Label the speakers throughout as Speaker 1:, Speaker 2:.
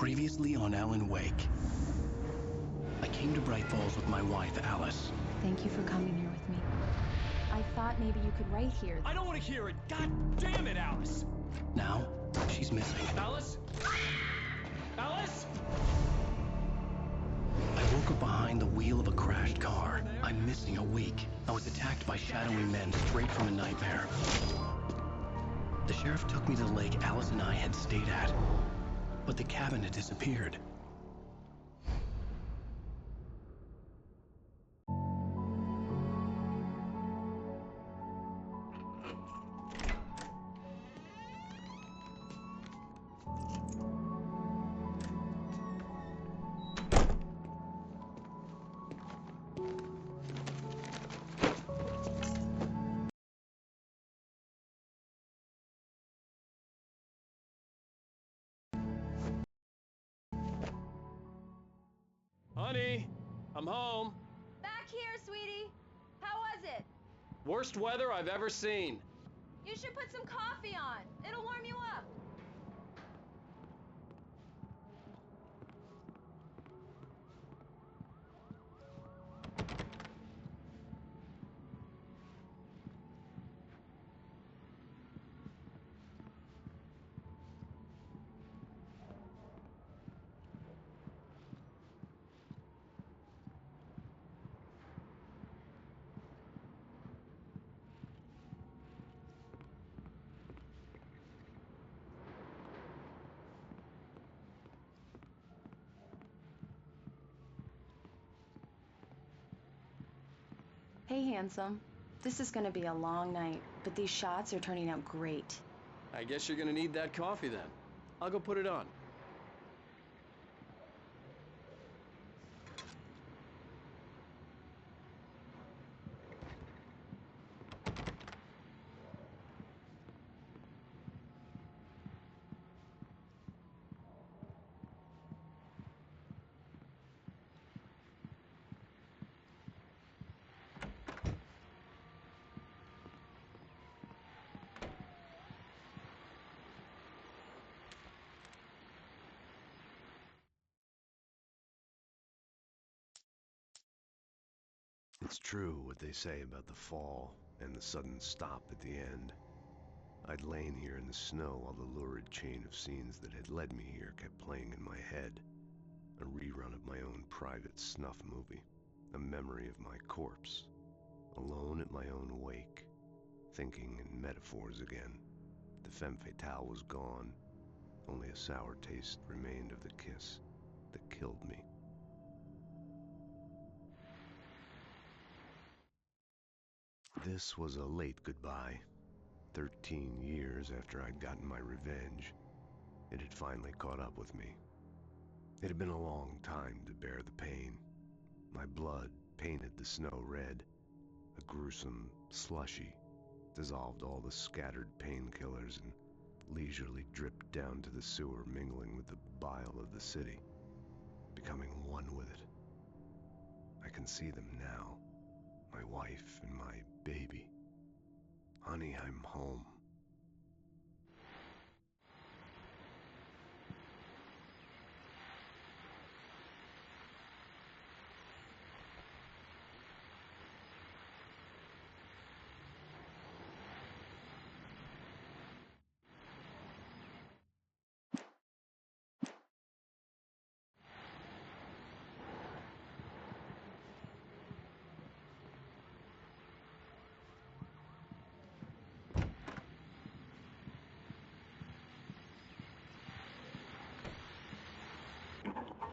Speaker 1: Previously on Alan Wake. I came to Bright Falls with my wife, Alice.
Speaker 2: Thank you for coming here with me. I thought maybe you could write here.
Speaker 3: I don't want to hear it! God damn it, Alice!
Speaker 1: Now, she's missing.
Speaker 3: Alice? Alice?
Speaker 1: I woke up behind the wheel of a crashed car. I'm missing a week. I was attacked by shadowy men straight from a nightmare. The sheriff took me to the lake Alice and I had stayed at, but the cabin had disappeared.
Speaker 3: Honey, I'm home.
Speaker 4: Back here, sweetie. How was it?
Speaker 3: Worst weather I've ever seen.
Speaker 4: You should put some coffee on. It'll warm you up.
Speaker 2: Hey, handsome. This is gonna be a long night, but these shots are turning out great.
Speaker 3: I guess you're gonna need that coffee then. I'll go put it on.
Speaker 5: It's true what they say about the fall and the sudden stop at the end. I'd lain here in the snow while the lurid chain of scenes that had led me here kept playing in my head. A rerun of my own private snuff movie. A memory of my corpse. Alone at my own wake. Thinking in metaphors again. The femme fatale was gone. Only a sour taste remained of the kiss that killed me. This was a late goodbye. 13 years after I'd gotten my revenge, it had finally caught up with me. It had been a long time to bear the pain. My blood painted the snow red. A gruesome slushy dissolved all the scattered painkillers and leisurely dripped down to the sewer, mingling with the bile of the city, becoming one with it. I can see them now. My wife and my baby. Honey, I'm home.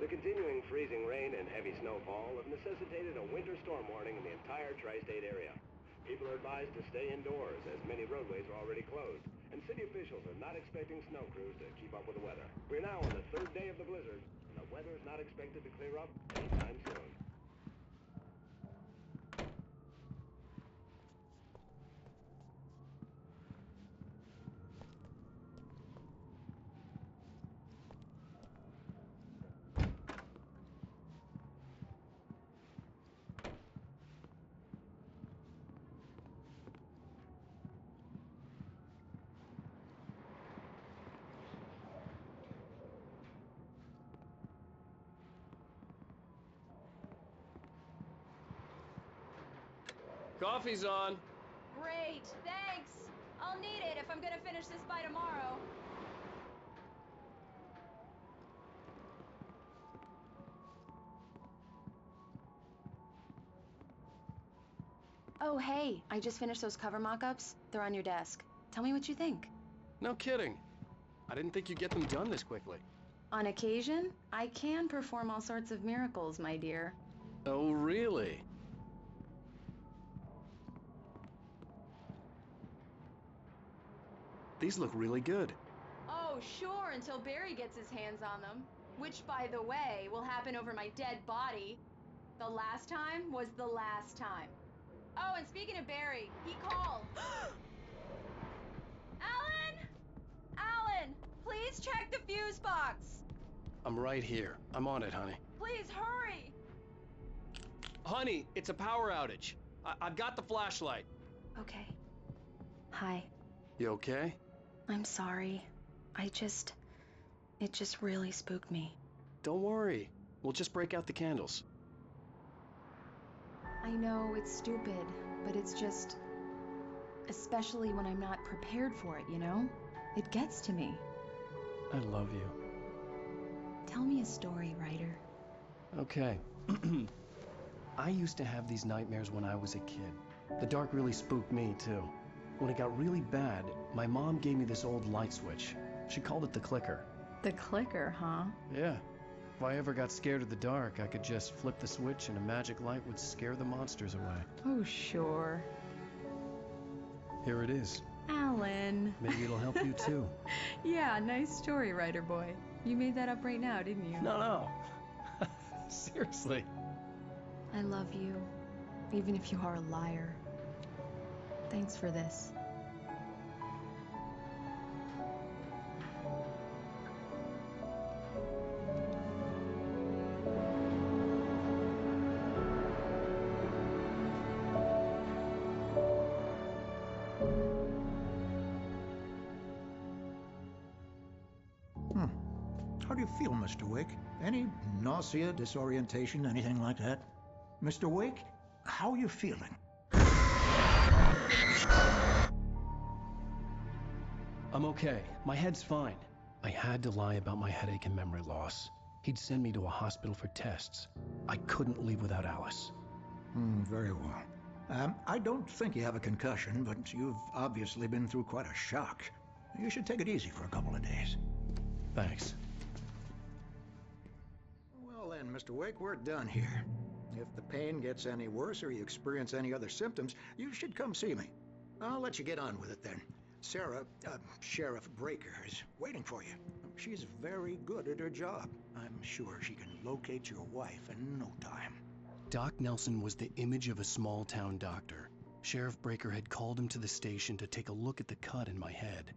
Speaker 6: The continuing freezing rain and heavy snowfall have necessitated a winter storm warning in the entire tri-state area. People are advised to stay indoors as many roadways are already closed, and city officials are not expecting snow crews to keep up with the weather. We're now on the third day of the blizzard, and the weather is not expected to clear up anytime soon.
Speaker 3: Coffee's on.
Speaker 4: Great, thanks. I'll need it if I'm gonna finish this by tomorrow.
Speaker 2: Oh, hey, I just finished those cover mock-ups. They're on your desk. Tell me what you think.
Speaker 3: No kidding. I didn't think you'd get them done this quickly.
Speaker 2: On occasion, I can perform all sorts of miracles, my dear.
Speaker 3: Oh, really? These look really good.
Speaker 2: Oh, sure, until Barry gets his hands on them. Which, by the way, will happen over my dead body. The last time was the last time.
Speaker 4: Oh, and speaking of Barry, he called. Alan! Alan, please check the fuse box.
Speaker 3: I'm right here. I'm on it, honey.
Speaker 4: Please hurry.
Speaker 3: Honey, it's a power outage. I've got the flashlight.
Speaker 2: Okay. Hi.
Speaker 3: You okay?
Speaker 2: I'm sorry. It just really spooked me.
Speaker 3: Don't worry. We'll just break out the candles.
Speaker 2: I know it's stupid, but it's just... especially when I'm not prepared for it, you know? It gets to me.
Speaker 3: I love you.
Speaker 2: Tell me a story, writer.
Speaker 3: Okay. I used to have these nightmares when I was a kid. The dark really spooked me, too. When it got really bad, my mom gave me this old light switch. She called it the clicker.
Speaker 2: The clicker, huh?
Speaker 3: Yeah. If I ever got scared of the dark, I could just flip the switch and a magic light would scare the monsters away.
Speaker 2: Oh, sure.
Speaker 3: Here it is.
Speaker 2: Alan.
Speaker 3: Maybe it'll help you, too.
Speaker 2: Yeah, nice story, writer boy. You made that up right now, didn't you?
Speaker 3: No. Seriously.
Speaker 2: I love you, even if you are a liar. Thanks for this.
Speaker 7: How do you feel, Mr. Wake? Any nausea, disorientation, anything like that? Mr. Wake, how are you feeling?
Speaker 3: I'm okay. My head's fine. I had to lie about my headache and memory loss. He'd send me to a hospital for tests. I couldn't leave without Alice.
Speaker 7: Very well. I don't think you have a concussion, but you've obviously been through quite a shock. You should take it easy for a couple of days.
Speaker 3: Thanks.
Speaker 7: Well then, Mr. Wake, we're done here. If the pain gets any worse or you experience any other symptoms, you should come see me. I'll let you get on with it then. Sarah, Sheriff Breaker, is waiting for you. She's very good at her job. I'm sure she can locate your wife in no time.
Speaker 1: Doc Nelson was the image of a small-town doctor. Sheriff Breaker had called him to the station to take a look at the cut in my head.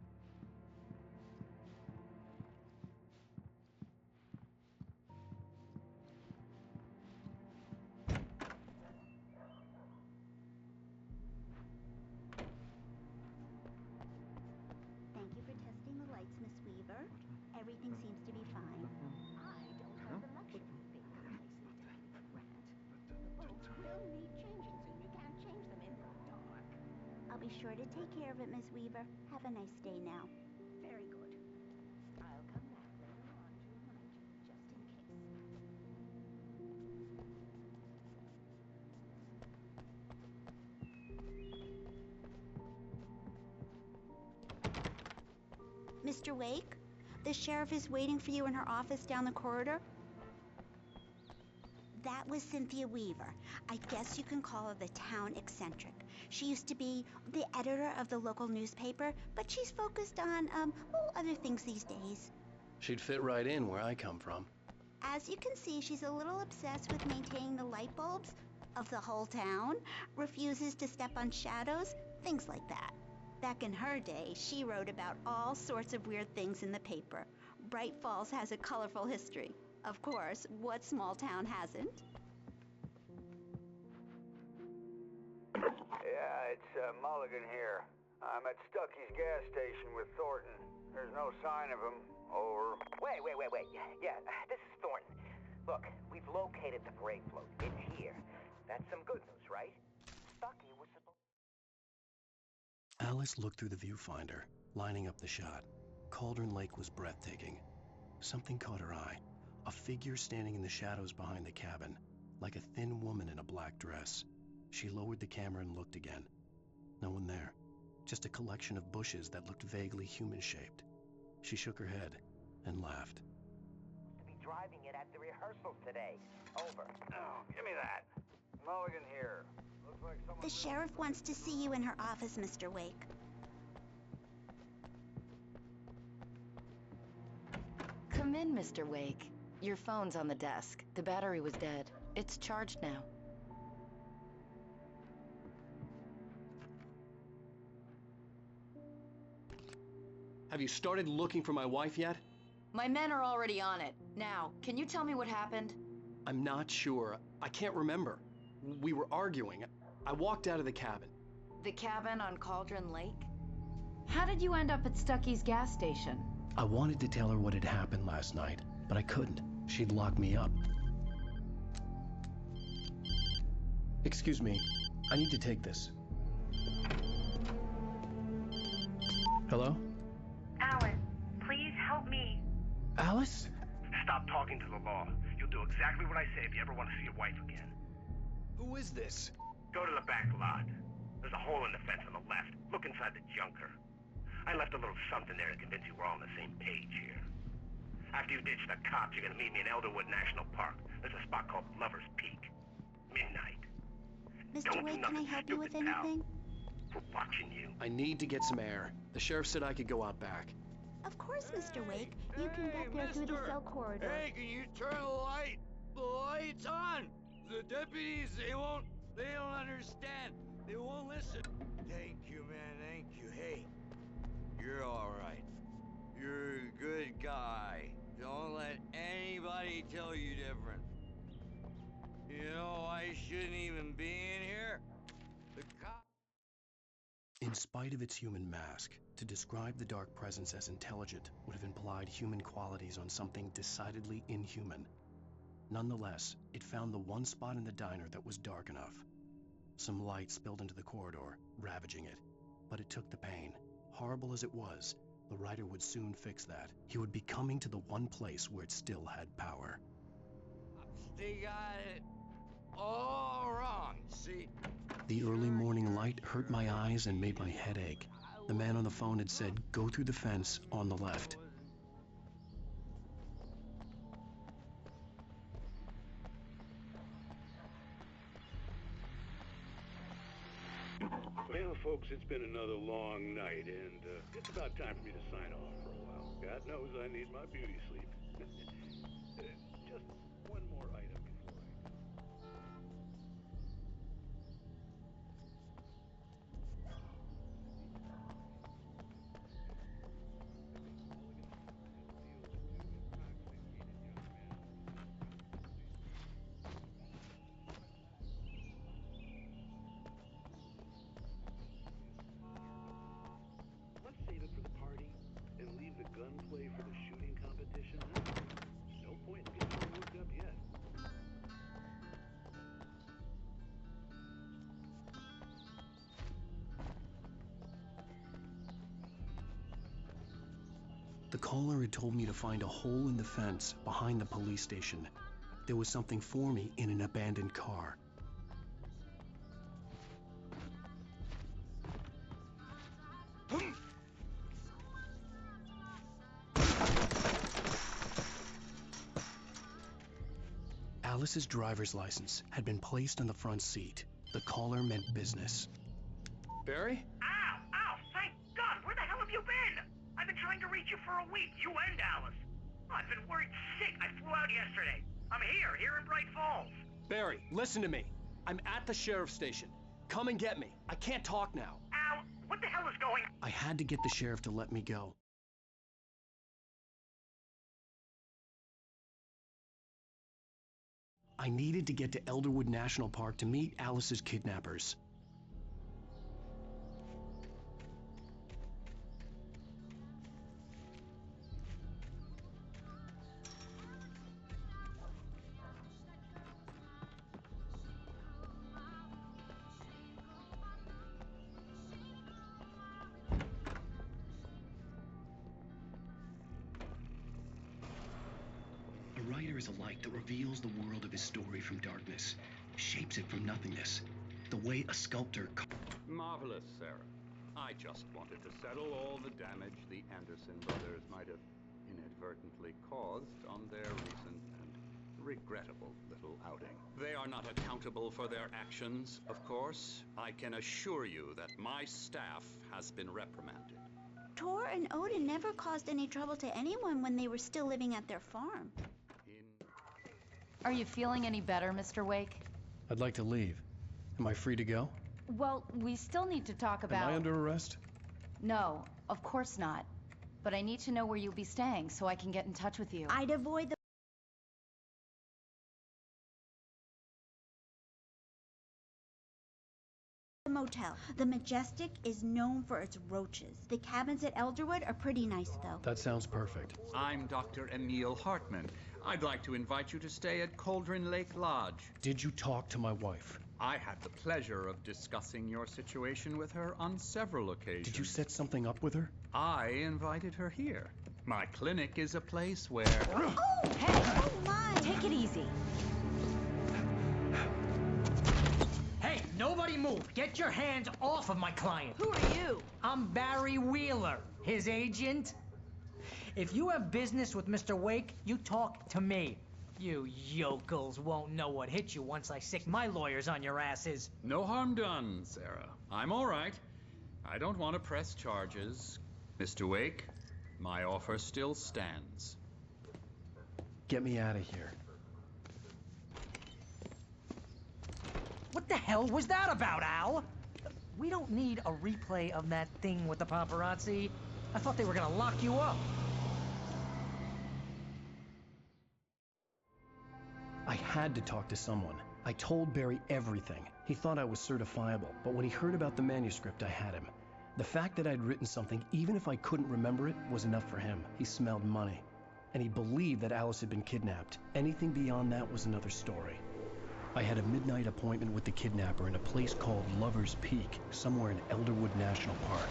Speaker 8: Thank you for testing the lights, Miss Weaver. Everything seems to be fine. I don't have the luxury of being complacent, Grant. The bolts will need changing soon. You can't change them in the dark. I'll be sure to take care of it, Miss Weaver. Have a nice day now. Very good. I'll come back later on to remind you, just in case. Mr. Wake, the sheriff is waiting for you in her office down the corridor. That was Cynthia Weaver. I guess you can call her the town eccentric. She used to be the editor of the local newspaper, but she's focused on, other things these days.
Speaker 1: She'd fit right in where I come from.
Speaker 8: As you can see, she's a little obsessed with maintaining the light bulbs of the whole town, refuses to step on shadows, things like that. Back in her day, she wrote about all sorts of weird things in the paper. Bright Falls has a colorful history. Of course, what small town hasn't?
Speaker 9: Yeah, it's Mulligan here. I'm at Stucky's gas station with Thornton. There's no sign of him. Over.
Speaker 10: Wait. Yeah, this is Thornton. Look, we've located the parade float. It's here. That's some good news, right? Stucky was
Speaker 3: Alice looked through the viewfinder, lining up the shot. Cauldron Lake was breathtaking. Something caught her eye. A figure standing in the shadows behind the cabin, like a thin woman in a black dress. She lowered the camera and looked again. No one there. Just a collection of bushes that looked vaguely human-shaped. She shook her head and laughed.
Speaker 10: To be driving it at the rehearsal today. Over. Oh, give me that. Mulligan here. Looks like someone...
Speaker 8: The sheriff wants to see you in her office, Mr. Wake.
Speaker 11: Come in, Mr. Wake. Your phone's on the desk. The battery was dead. It's charged now.
Speaker 3: Have you started looking for my wife yet?
Speaker 11: My men are already on it. Now, can you tell me what happened?
Speaker 3: I'm not sure. I can't remember. We were arguing. I walked out of the cabin.
Speaker 11: The cabin on Cauldron Lake?
Speaker 2: How did you end up at Stucky's gas station?
Speaker 3: I wanted to tell her what had happened last night, but I couldn't. She'd lock me up. Excuse me. I need to take this. Hello?
Speaker 12: Alan, please help me.
Speaker 3: Alice?
Speaker 6: Stop talking to the law. You'll do exactly what I say if you ever want to see your wife again.
Speaker 3: Who is this?
Speaker 6: Go to the back lot. There's a hole in the fence on the left. Look inside the junker. I left a little something there to convince you we're all on the same page here. After you ditch the cops, you're gonna meet me in Elderwood National Park. There's a spot called Lover's Peak. Midnight.
Speaker 8: Mr. Wake, can I help you with anything?
Speaker 6: We're watching you.
Speaker 3: I need to get some air. The sheriff said I could go out back.
Speaker 8: Of course, Mr. Wake. You can get there through the cell corridor.
Speaker 9: Hey, can you turn the light? The light's on! The deputies, they don't understand. They won't listen. Thank you, man, thank you. Hey, you're alright. You're a good guy. Don't let anybody tell you different. You know, I shouldn't even be in here. The cop...
Speaker 3: In spite of its human mask, to describe the dark presence as intelligent would have implied human qualities on something decidedly inhuman. Nonetheless, it found the one spot in the diner that was dark enough. Some light spilled into the corridor, ravaging it. But it took the pain. Horrible as it was, the writer would soon fix that. He would be coming to the one place where it still had power.
Speaker 9: They got it all wrong, see?
Speaker 3: The early morning light hurt my eyes and made my head ache. The man on the phone had said, "Go through the fence on the left."
Speaker 6: Well, folks, it's been another long night, and it's about time for me to sign off for a while. God knows I need my beauty sleep. Just one more item before I go. Let's save it for the party and leave the gunplay for the shooting competition, huh? No point in getting all worked up yet.
Speaker 3: The caller had told me to find a hole in the fence behind the police station. There was something for me in an abandoned car. Alice's driver's license had been placed on the front seat. The caller meant business. Barry?
Speaker 12: Ow! Ow! Thank God! Where the hell have you been? I've been trying to reach you for a week, you and Alice. I've been worried sick. I flew out yesterday. I'm here in Bright Falls.
Speaker 3: Barry, listen to me. I'm at the sheriff's station. Come and get me. I can't talk now.
Speaker 12: Ow! What the hell is going on?
Speaker 3: I had to get the sheriff to let me go. I needed to get to Elderwood National Park to meet Alice's kidnappers.
Speaker 1: is a light that reveals the world of his story from darkness, shapes it from nothingness, the way a sculptor...
Speaker 13: Marvelous, Sarah. I just wanted to settle all the damage the Anderson brothers might have inadvertently caused on their recent and regrettable little outing. They are not accountable for their actions, of course. I can assure you that my staff has been reprimanded.
Speaker 8: Tor and Odin never caused any trouble to anyone when they were still living at their farm.
Speaker 11: Are you feeling any better, Mr. Wake?
Speaker 3: I'd like to leave. Am I free to go?
Speaker 11: Well, we still need to talk about...
Speaker 3: Am I under arrest?
Speaker 11: No, of course not. But I need to know where you'll be staying so I can get in touch with you.
Speaker 8: I'd avoid the motel. The Majestic is known for its roaches. The cabins at Elderwood are pretty nice, though.
Speaker 3: That sounds perfect.
Speaker 13: I'm Dr. Emil Hartman. I'd like to invite you to stay at Cauldron Lake Lodge.
Speaker 3: Did you talk to my wife?
Speaker 13: I had the pleasure of discussing your situation with her on several occasions.
Speaker 3: Did you set something up with her?
Speaker 13: I invited her here. My clinic is a place where...
Speaker 8: Oh, hey! Oh, my!
Speaker 11: Take it easy.
Speaker 14: Hey, nobody move! Get your hands off of my client!
Speaker 4: Who are you?
Speaker 14: I'm Barry Wheeler, his agent. If you have business with Mr. Wake, you talk to me. You yokels won't know what hit you once I sick my lawyers on your asses.
Speaker 13: No harm done, Sarah. I'm all right. I don't want to press charges. Mr. Wake, my offer still stands.
Speaker 3: Get me out of here.
Speaker 14: What the hell was that about, Al? We don't need a replay of that thing with the paparazzi. I thought they were gonna lock you up.
Speaker 3: I had to talk to someone. I told Barry everything. He thought I was certifiable, but when he heard about the manuscript, I had him. The fact that I'd written something, even if I couldn't remember it, was enough for him. He smelled money. And he believed that Alice had been kidnapped. Anything beyond that was another story. I had a midnight appointment with the kidnapper in a place called Lover's Peak, somewhere in Elderwood National Park.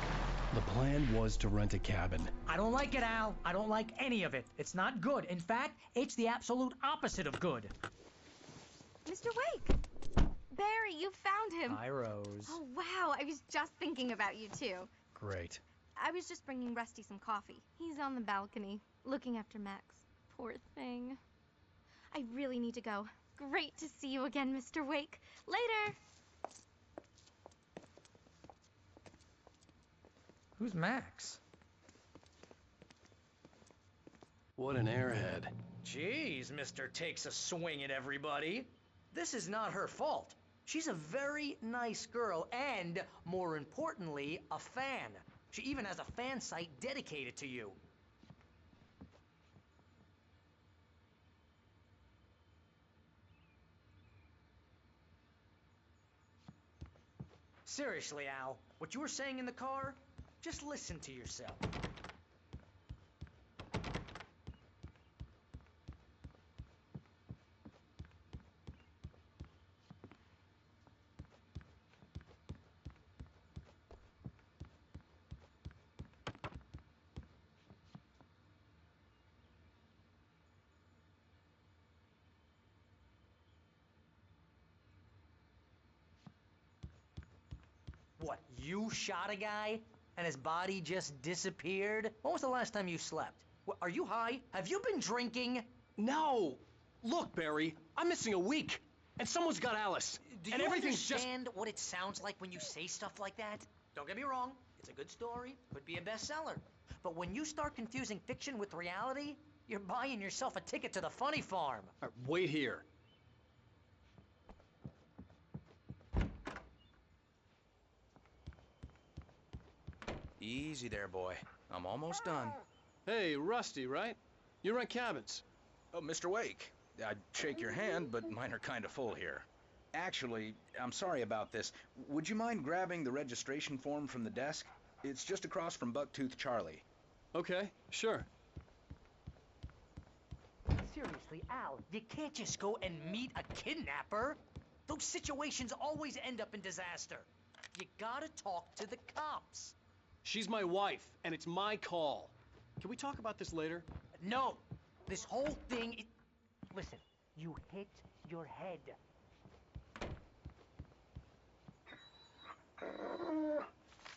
Speaker 3: The plan was to rent a cabin.
Speaker 14: I don't like it, Al. I don't like any of it. It's not good. In fact, it's the absolute opposite of good.
Speaker 4: Mr. Wake! Barry, you found him.
Speaker 14: Hi, Rose.
Speaker 4: Oh, wow. I was just thinking about you, too.
Speaker 3: Great.
Speaker 4: I was just bringing Rusty some coffee. He's on the balcony, looking after Max. Poor thing. I really need to go. Great to see you again, Mr. Wake. Later!
Speaker 14: Who's Max?
Speaker 3: What an airhead.
Speaker 14: Jeez, Mr. Takes a swing at everybody. This is not her fault. She's a very nice girl and, more importantly, a fan. She even has a fan site dedicated to you. Seriously, Al, what you were saying in the car, just listen to yourself. What, you shot a guy and his body just disappeared? When was the last time you slept? What, are you high? Have you been drinking?
Speaker 3: No! Look, Barry, I'm missing a week, and someone's got Alice.
Speaker 14: Do
Speaker 3: and
Speaker 14: you
Speaker 3: everything's
Speaker 14: understand what it sounds like when you say stuff like that? Don't get me wrong, it's a good story, could be a bestseller. But when you start confusing fiction with reality, you're buying yourself a ticket to the funny farm.
Speaker 3: All right, wait here.
Speaker 15: Easy there, boy. I'm almost done.
Speaker 3: Hey, Rusty, right? You rent cabins.
Speaker 15: Oh, Mr. Wake. I'd shake your hand, but mine are kind of full here. Actually, I'm sorry about this. Would you mind grabbing the registration form from the desk? It's just across from Bucktooth Charlie.
Speaker 3: Okay, sure.
Speaker 14: Seriously, Al, you can't just go and meet a kidnapper. Those situations always end up in disaster. You gotta talk to the cops.
Speaker 3: She's my wife, and it's my call. Can we talk about this later?
Speaker 14: No. This whole thing Listen, you hit your head.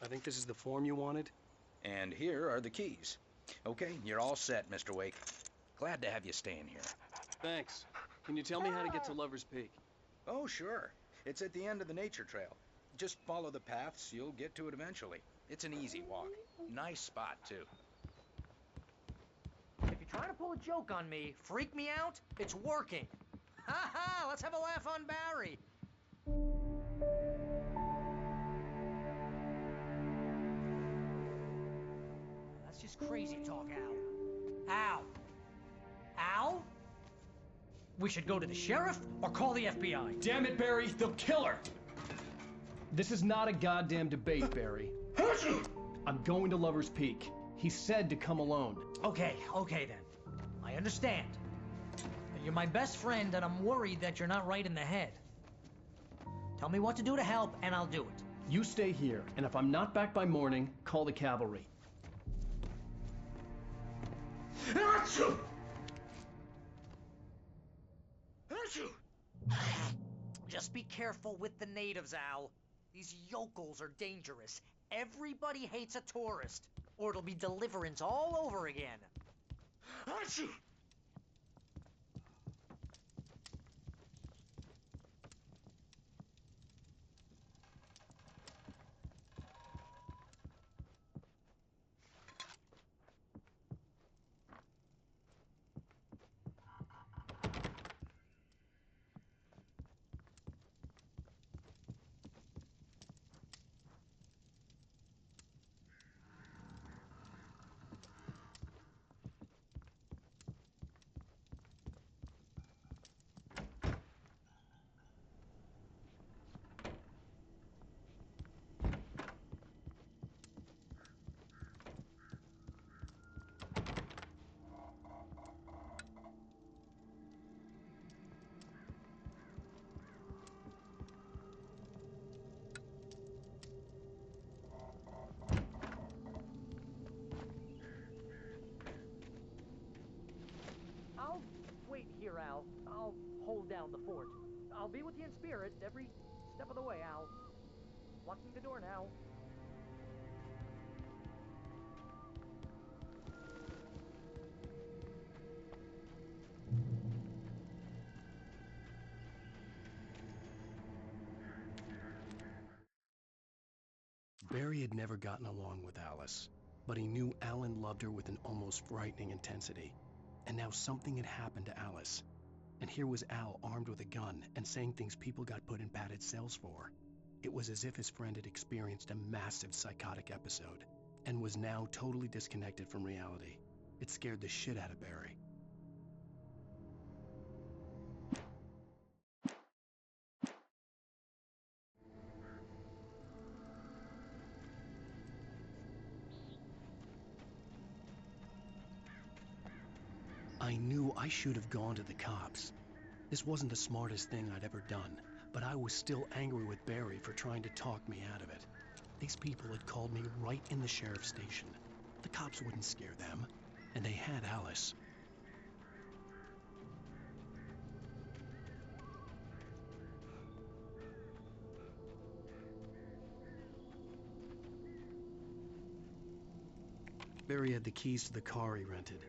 Speaker 3: I think this is the form you wanted.
Speaker 15: And here are the keys. Okay, you're all set, Mr. Wake. Glad to have you staying here.
Speaker 3: Thanks. Can you tell me how to get to Lover's Peak?
Speaker 15: Oh, sure. It's at the end of the nature trail. Just follow the paths, you'll get to it eventually. It's an easy walk. Nice spot, too.
Speaker 14: If you're trying to pull a joke on me, freak me out, it's working. Ha ha! Let's have a laugh on Barry. That's just crazy talk, Al. Al? Al? We should go to the sheriff or call the FBI.
Speaker 3: Damn it, Barry, they'll kill her! This is not a goddamn debate, Barry. I'm going to Lover's Peak. He said to come alone.
Speaker 14: Okay then. I understand. You're my best friend, and I'm worried that you're not right in the head. Tell me what to do to help, and I'll do it.
Speaker 3: You stay here, and if I'm not back by morning, call the cavalry.
Speaker 9: Achoo!
Speaker 14: Just be careful with the natives, Al. These yokels are dangerous. Everybody hates a tourist, or it'll be Deliverance all over again.
Speaker 9: Achoo!
Speaker 14: I'll wait here, Al. I'll hold down the fort. I'll be with you in spirit every step of the way, Al. Locking the door now.
Speaker 3: Barry had never gotten along with Alice, but he knew Alan loved her with an almost frightening intensity. And now something had happened to Alice. And here was Al armed with a gun and saying things people got put in padded cells for. It was as if his friend had experienced a massive psychotic episode and was now totally disconnected from reality. It scared the shit out of Barry. I knew I should have gone to the cops. This wasn't the smartest thing I'd ever done, but I was still angry with Barry for trying to talk me out of it. These people had called me right in the sheriff's station. The cops wouldn't scare them, and they had Alice. Barry had the keys to the car he rented.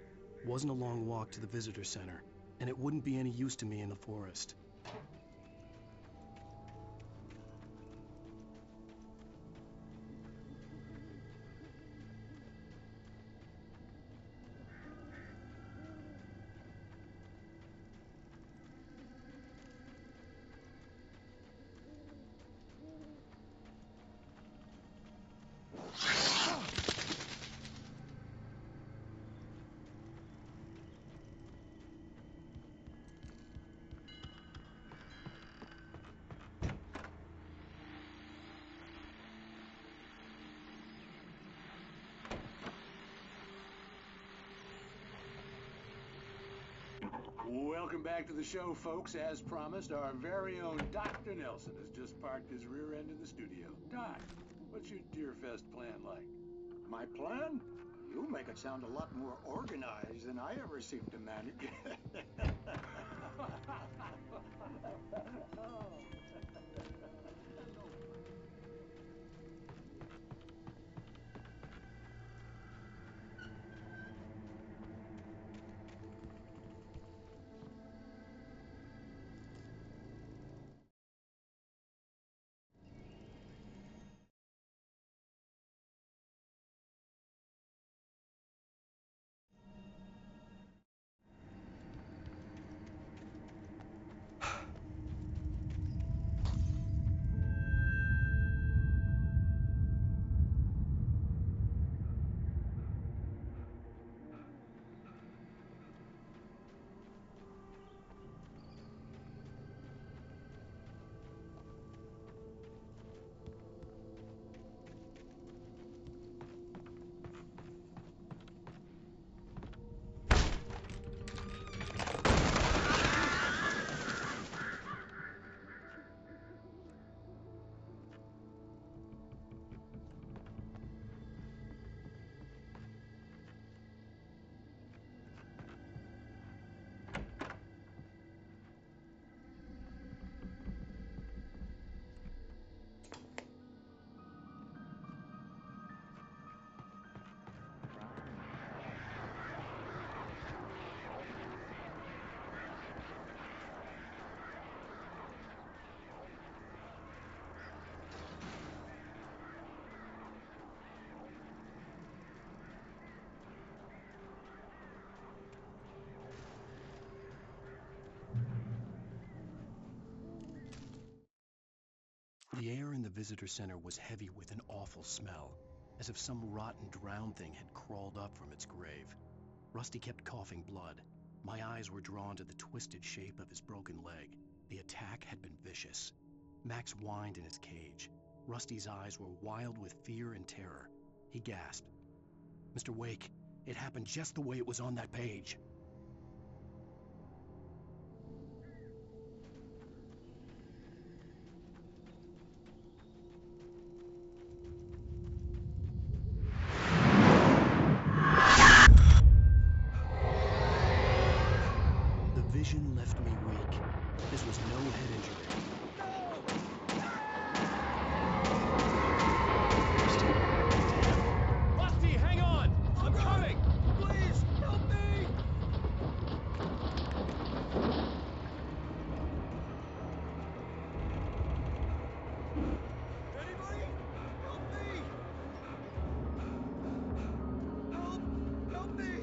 Speaker 3: It wasn't a long walk to the visitor center, and it wouldn't be any use to me in the forest.
Speaker 16: Welcome back to the show, folks. As promised, our very own Dr. Nelson has just parked his rear end in the studio. Doc, what's your Deerfest plan like? My plan?
Speaker 7: You make it sound a lot more organized than I ever seem to manage.
Speaker 3: The air in the visitor center was heavy with an awful smell, as if some rotten drowned thing had crawled up from its grave. Rusty kept coughing blood. My eyes were drawn to the twisted shape of his broken leg. The attack had been vicious. Max whined in his cage. Rusty's eyes were wild with fear and terror. He gasped. "Mr. Wake, it happened just the way it was on that page." The vision left me weak. This was no head injury.
Speaker 17: Rusty, hang on! I'm coming! Please, help me! Anybody? Help me! Help me!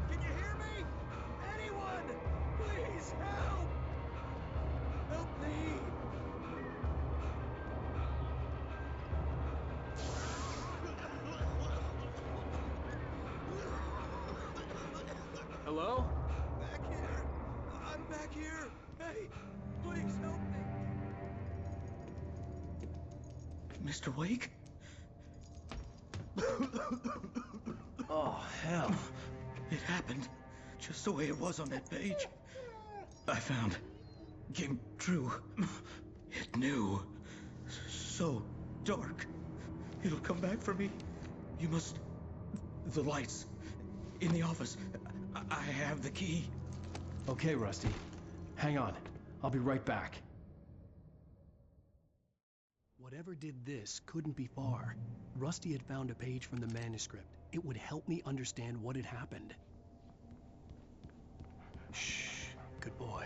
Speaker 17: Can you hear me? Anyone! Please, help! Help me!
Speaker 3: Hello?
Speaker 17: Back here! I'm back here! Hey, please help me!
Speaker 7: Mr. Wake?
Speaker 3: Oh, hell.
Speaker 7: It happened just the way it was on that page. I found. Came true. It knew. So dark. It'll come back for me. You must. The lights. In the office. I have the key.
Speaker 3: Okay, Rusty. Hang on. I'll be right back. Whatever did this couldn't be far. Rusty had found a page from the manuscript. It would help me understand what had happened. Shh. Good boy.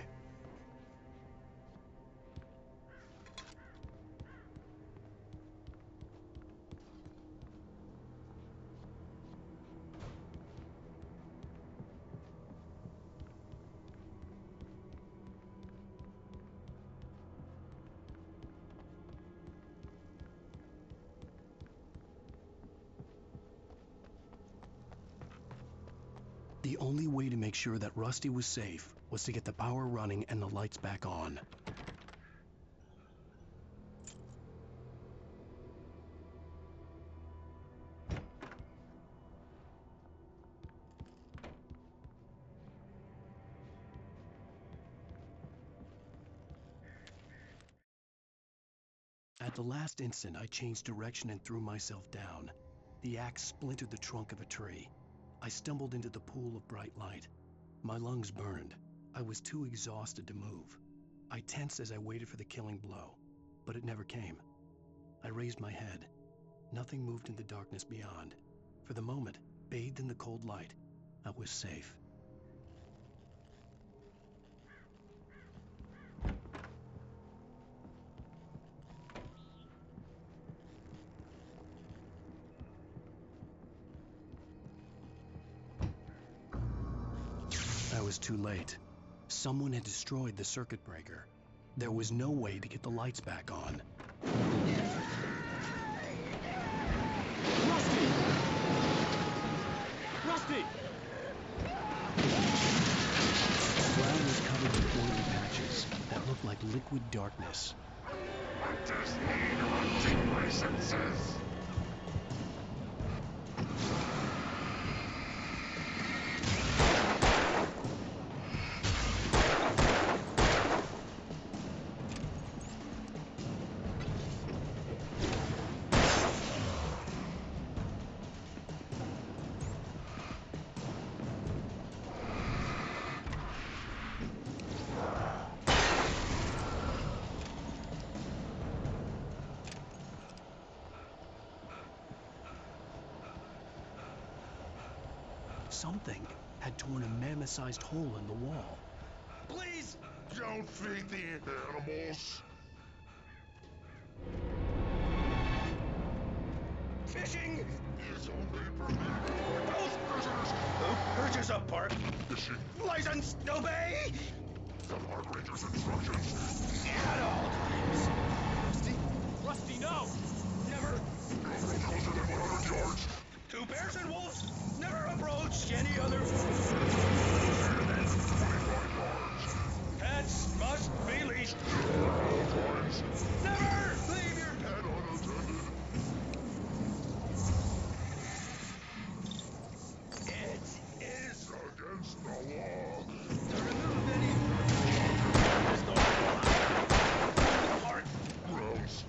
Speaker 3: The only way to make sure that Rusty was safe was to get the power running and the lights back on. At the last instant, I changed direction and threw myself down. The axe splintered the trunk of a tree. I stumbled into the pool of bright light. My lungs burned. I was too exhausted to move. I tensed as I waited for the killing blow, but it never came. I raised my head. Nothing moved in the darkness beyond. For the moment, bathed in the cold light, I was safe. I was too late. Someone had destroyed the circuit breaker. There was no way to get the lights back on.
Speaker 18: Rusty! Rusty!
Speaker 3: The ground was covered with oily patches that looked like liquid darkness.
Speaker 18: Hunters need hunting licenses!
Speaker 3: Something had torn a mammoth-sized hole in the wall.
Speaker 18: Please! Don't feed the animals! Fishing is only permitted for those prisoners who purchase a park fishing license. Obey the park ranger's instructions at all times.
Speaker 17: Rusty? Rusty, no!
Speaker 18: Never approach closer than 100 yards. To bears and wolves, never approach any other closer than 25 yards. Pets must be leashed at all times. Never leave your pet unattended. It is against the law to remove any park grounds.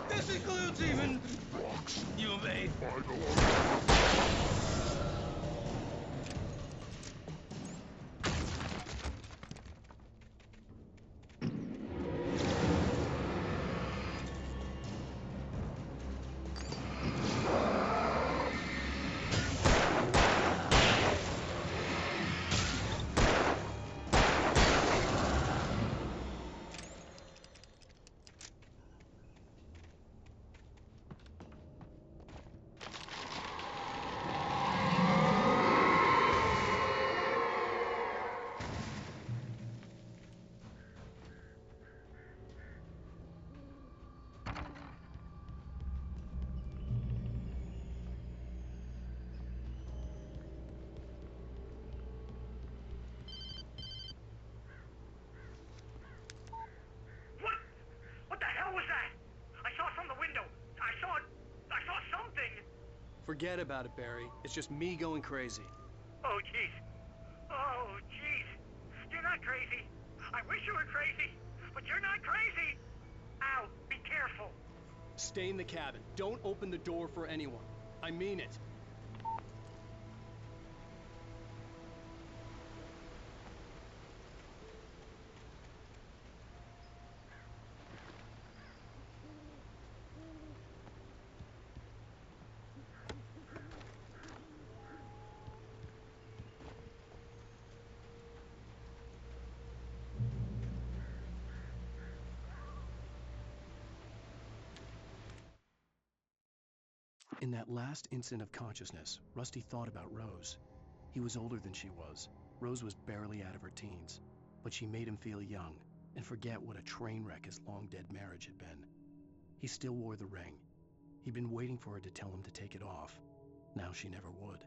Speaker 18: This includes even rocks. You obey. I belong.
Speaker 3: Forget about it, Barry. It's just me going crazy.
Speaker 12: Oh, jeez. Oh, jeez. You're not crazy. I wish you were crazy, but you're not crazy. Ow, be careful.
Speaker 3: Stay in the cabin. Don't open the door for anyone. I mean it. In that last instant of consciousness, Rusty thought about Rose. He was older than she was. Rose was barely out of her teens, but she made him feel young and forget what a train wreck his long-dead marriage had been. He still wore the ring. He'd been waiting for her to tell him to take it off. Now she never would.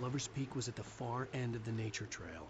Speaker 3: Lover's Peak was at the far end of the nature trail.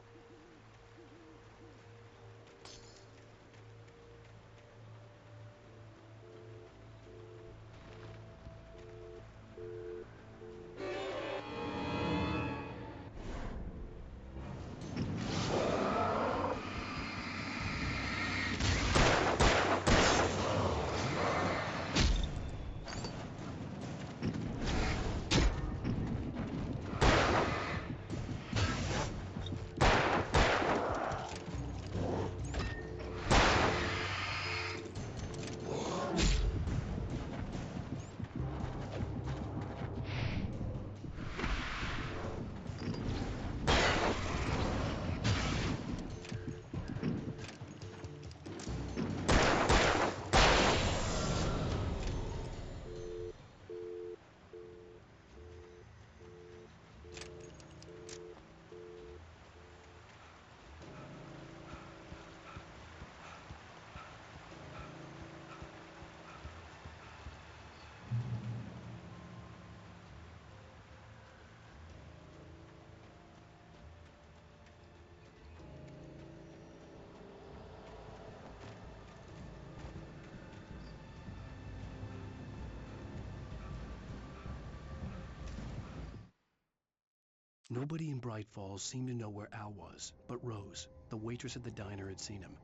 Speaker 3: Nobody in Bright Falls seemed to know where Al was, but Rose, the waitress at the diner, had seen him.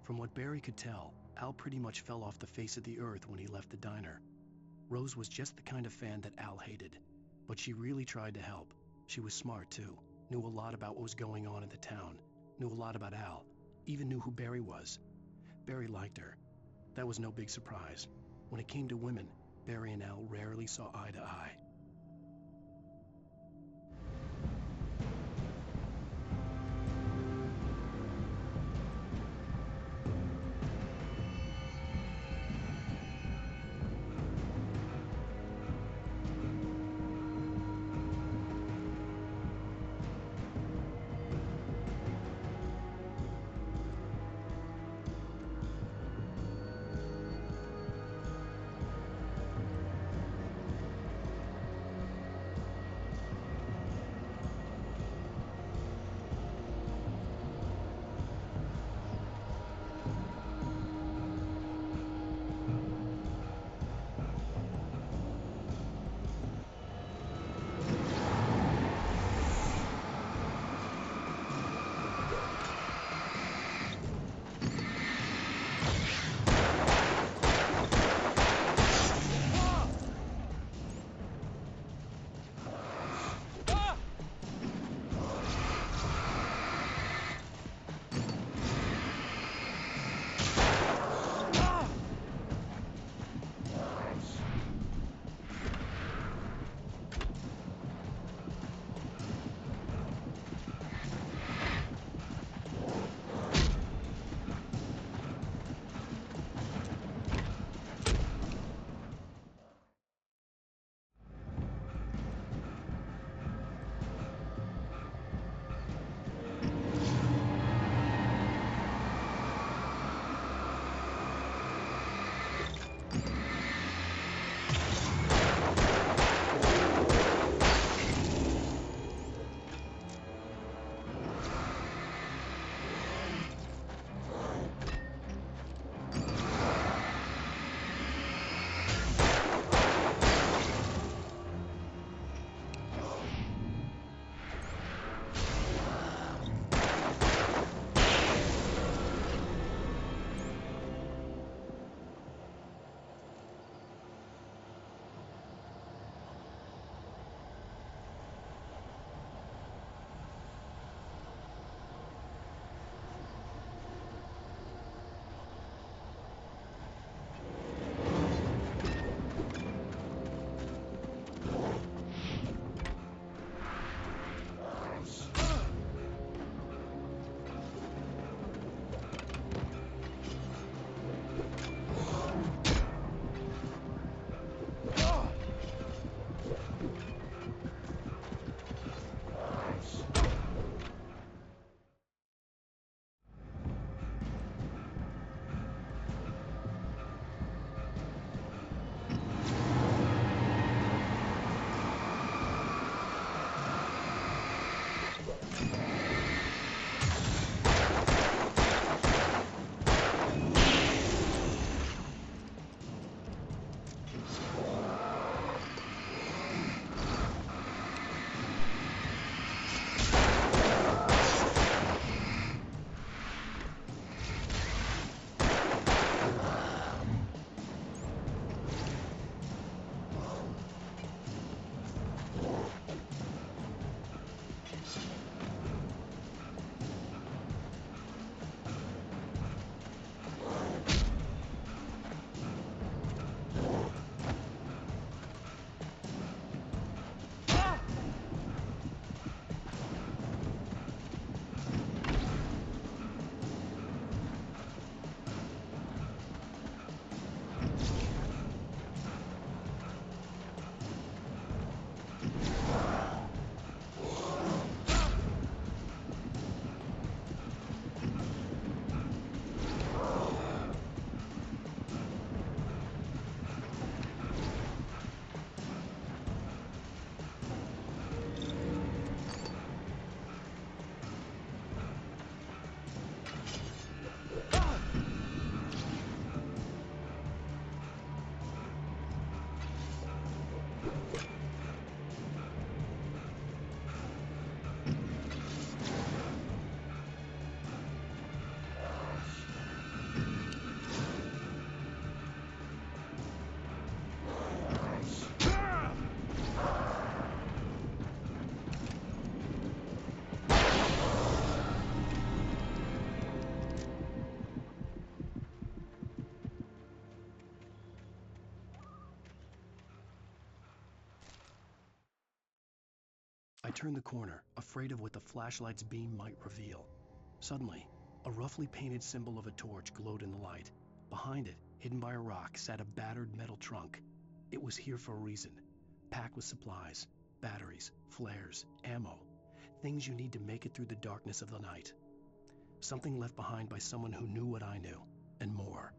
Speaker 3: From what Barry could tell, Al pretty much fell off the face of the earth when he left the diner. Rose was just the kind of fan that Al hated, but she really tried to help. She was smart too, knew a lot about what was going on in the town, knew a lot about Al, even knew who Barry was. Barry liked her. That was no big surprise. When it came to women, Barry and Al rarely saw eye to eye. turned the corner, afraid of what the flashlight's beam might reveal. Suddenly, a roughly painted symbol of a torch glowed in the light. Behind it, hidden by a rock, sat a battered metal trunk. It was here for a reason, packed with supplies, batteries, flares, ammo, things you need to make it through the darkness of the night. Something left behind by someone who knew what I knew, and more.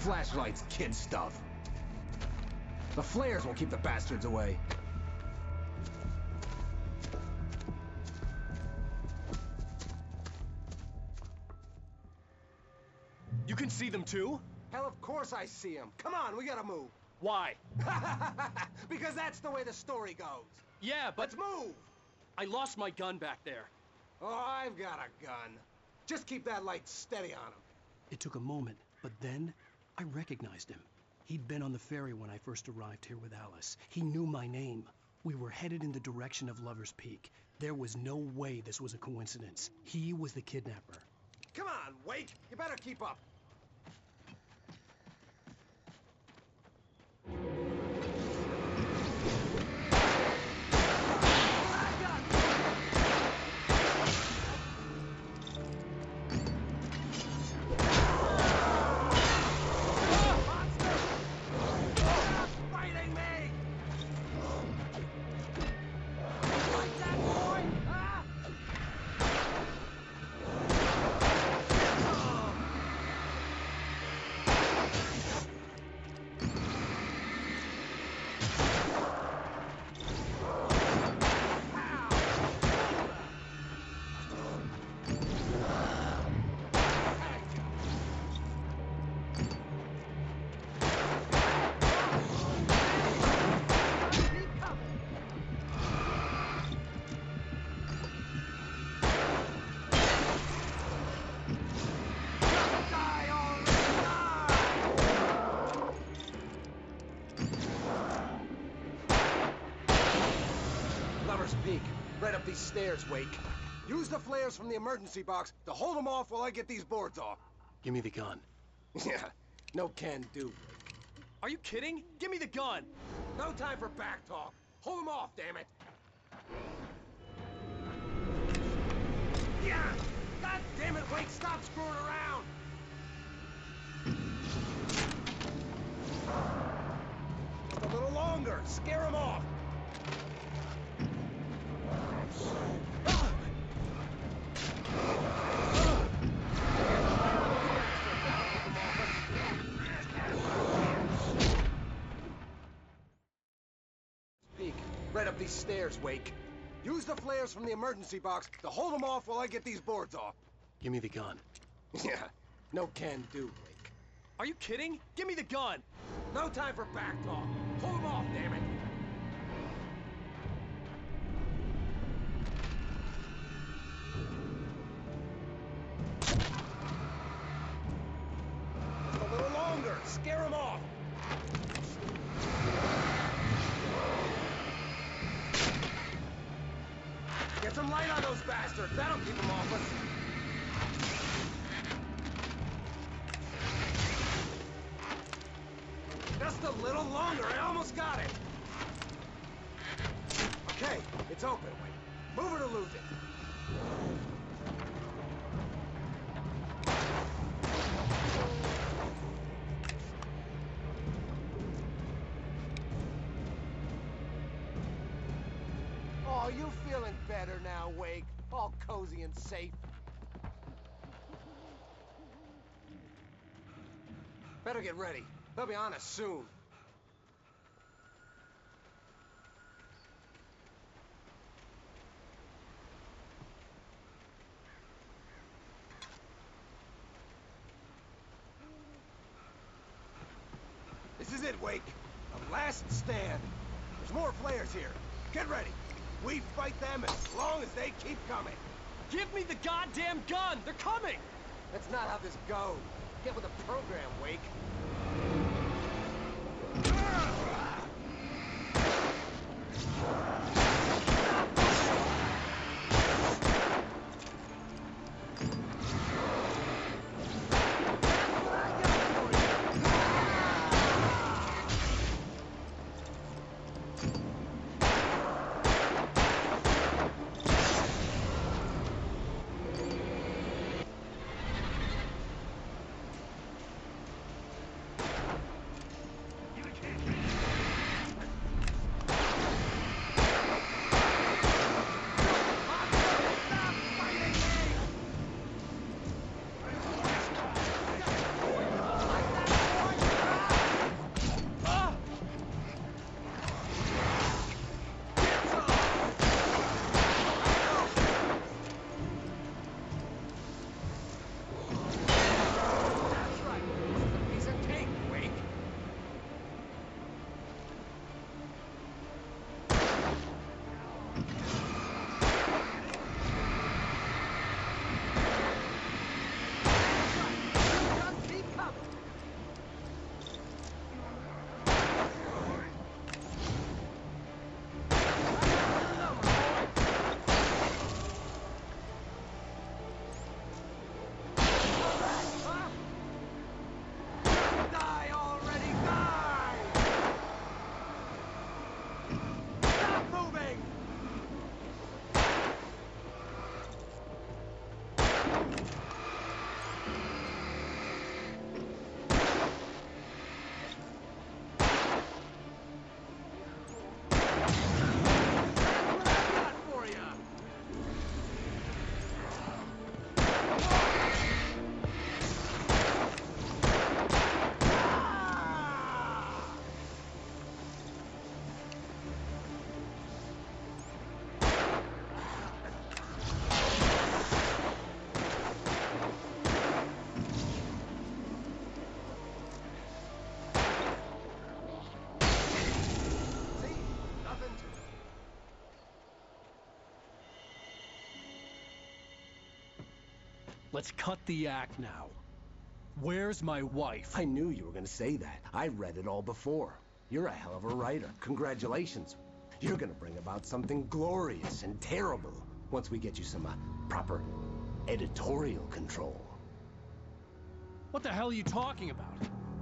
Speaker 19: Flashlights, kid stuff. The flares will keep the bastards away.
Speaker 3: You can see them too?
Speaker 20: Hell, of course I see him. Come on, we gotta move.
Speaker 3: Why?
Speaker 20: Because that's the way the story goes.
Speaker 3: Yeah, but...
Speaker 20: Let's move!
Speaker 3: I lost my gun back there.
Speaker 20: Oh, I've got a gun. Just keep that light steady on him.
Speaker 3: It took a moment, but then I recognized him. He'd been on the ferry when I first arrived here with Alice. He knew my name. We were headed in the direction of Lover's Peak. There was no way this was a coincidence. He was the kidnapper.
Speaker 20: Come on, Wake! You better keep up.
Speaker 19: Peak. Right up these stairs, Wake.
Speaker 20: Use the flares from the emergency box to hold them off while I get these boards off.
Speaker 3: Give me the gun.
Speaker 20: Yeah, no can do, Wake.
Speaker 3: Are you kidding? Give me the gun!
Speaker 20: No time for back talk. Hold them off, damn it. Yeah! God damn it, Wake, stop screwing around! Just a little longer. Scare them off.
Speaker 19: Peek. Right up these stairs, Wake.
Speaker 20: Use the flares from the emergency box to hold them off while I get these boards off.
Speaker 3: Give me the gun.
Speaker 20: Yeah, no can do, Wake.
Speaker 3: Are you kidding? Give me the gun!
Speaker 20: No time for back talk. Hold them off, damn it. Just a little longer. Scare them off. Get some light on those bastards. That'll keep them off us. Just a little longer. I almost got it. Okay, it's open. Wait. Move it or lose it. Oh, you feeling better now, Wake? All cozy and safe. Better get ready. They'll be on us soon. This is it, Wake. The last stand. There's more flares here. Get ready. We fight them as long as they keep coming.
Speaker 3: Give me the goddamn gun! They're coming!
Speaker 20: That's not how this goes. Get with the program, Wake.
Speaker 3: Let's cut the act now. Where's my wife?
Speaker 19: I knew you were gonna say that. I read it all before. You're a hell of a writer. Congratulations. You're gonna bring about something glorious and terrible once we get you some proper editorial control.
Speaker 3: What the hell are you talking about?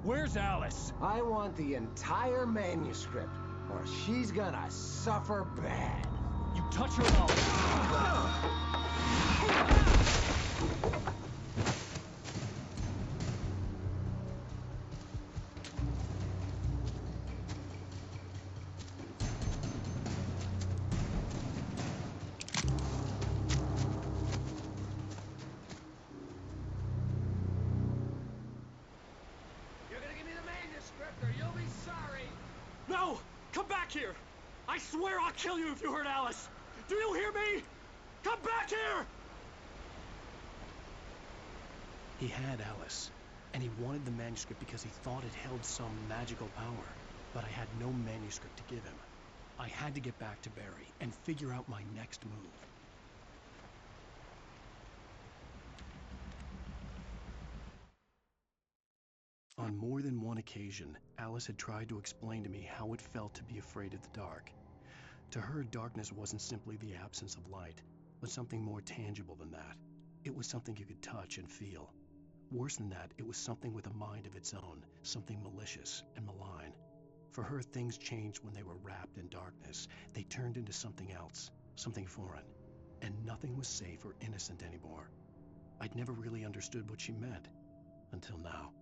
Speaker 3: Where's Alice?
Speaker 19: I want the entire manuscript, or she's gonna suffer bad.
Speaker 3: You touch her mouth.
Speaker 20: You're gonna give me the manuscript, or you'll be sorry.
Speaker 3: No! Come back here! I swear I'll kill you if you hurt Alice! Do you hear me? Come back here! He had Alice, and he wanted the manuscript because he thought it held some magical power. But I had no manuscript to give him. I had to get back to Barry and figure out my next move. On more than one occasion, Alice had tried to explain to me how it felt to be afraid of the dark. To her, darkness wasn't simply the absence of light, but something more tangible than that. It was something you could touch and feel. Worse than that, it was something with a mind of its own, something malicious and malign. For her, things changed when they were wrapped in darkness. They turned into something else, something foreign, and nothing was safe or innocent anymore. I'd never really understood what she meant, until now.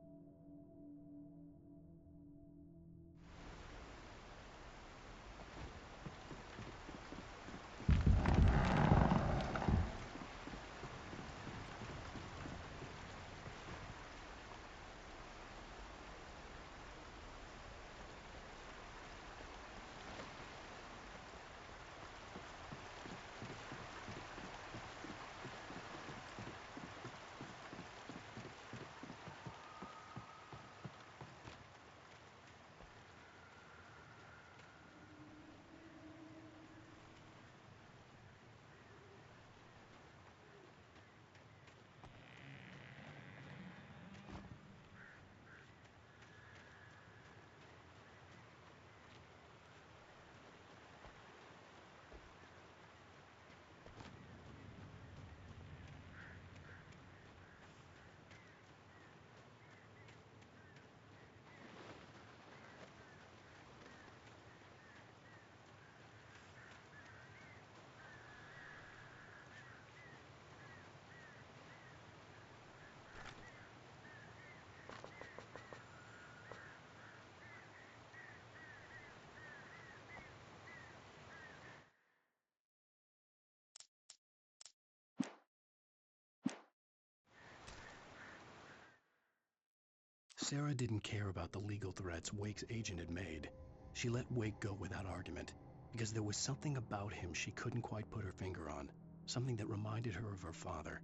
Speaker 3: Sarah didn't care about the legal threats Wake's agent had made. She let Wake go without argument, because there was something about him she couldn't quite put her finger on, something that reminded her of her father.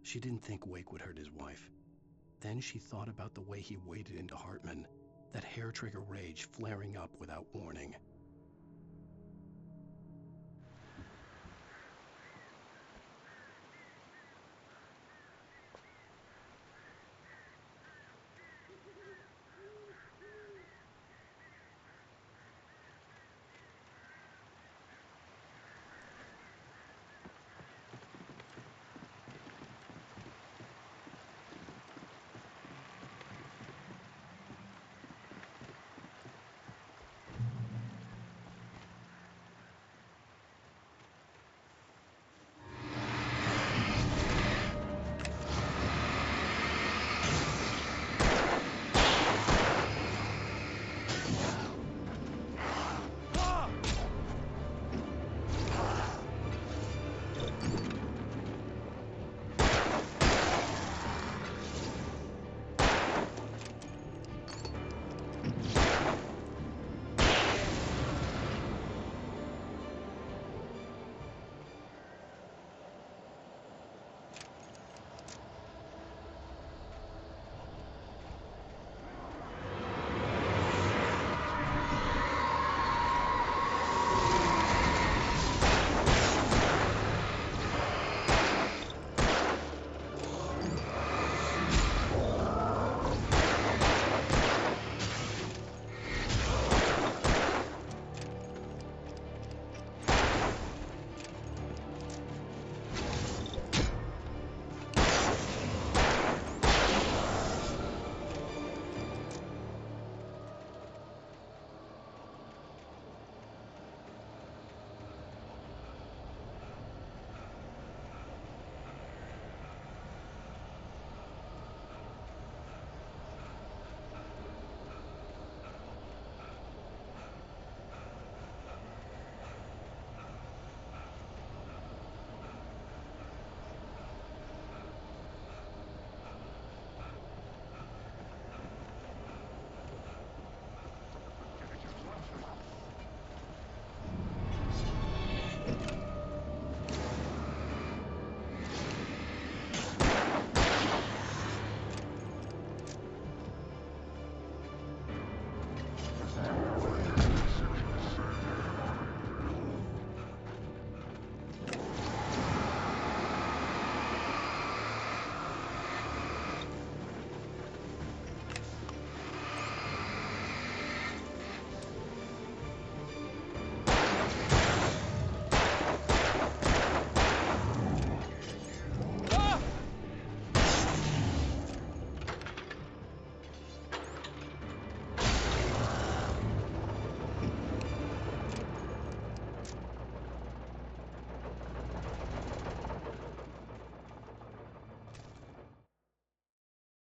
Speaker 3: She didn't think Wake would hurt his wife. Then she thought about the way he waded into Hartman, that hair-trigger rage flaring up without warning.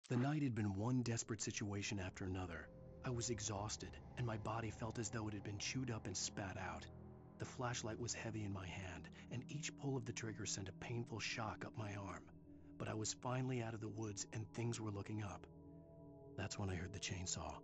Speaker 3: The night had been one desperate situation after another. I was exhausted, and my body felt as though it had been chewed up and spat out. The flashlight was heavy in my hand, and each pull of the trigger sent a painful shock up my arm. But I was finally out of the woods, and things were looking up. That's when I heard the chainsaw.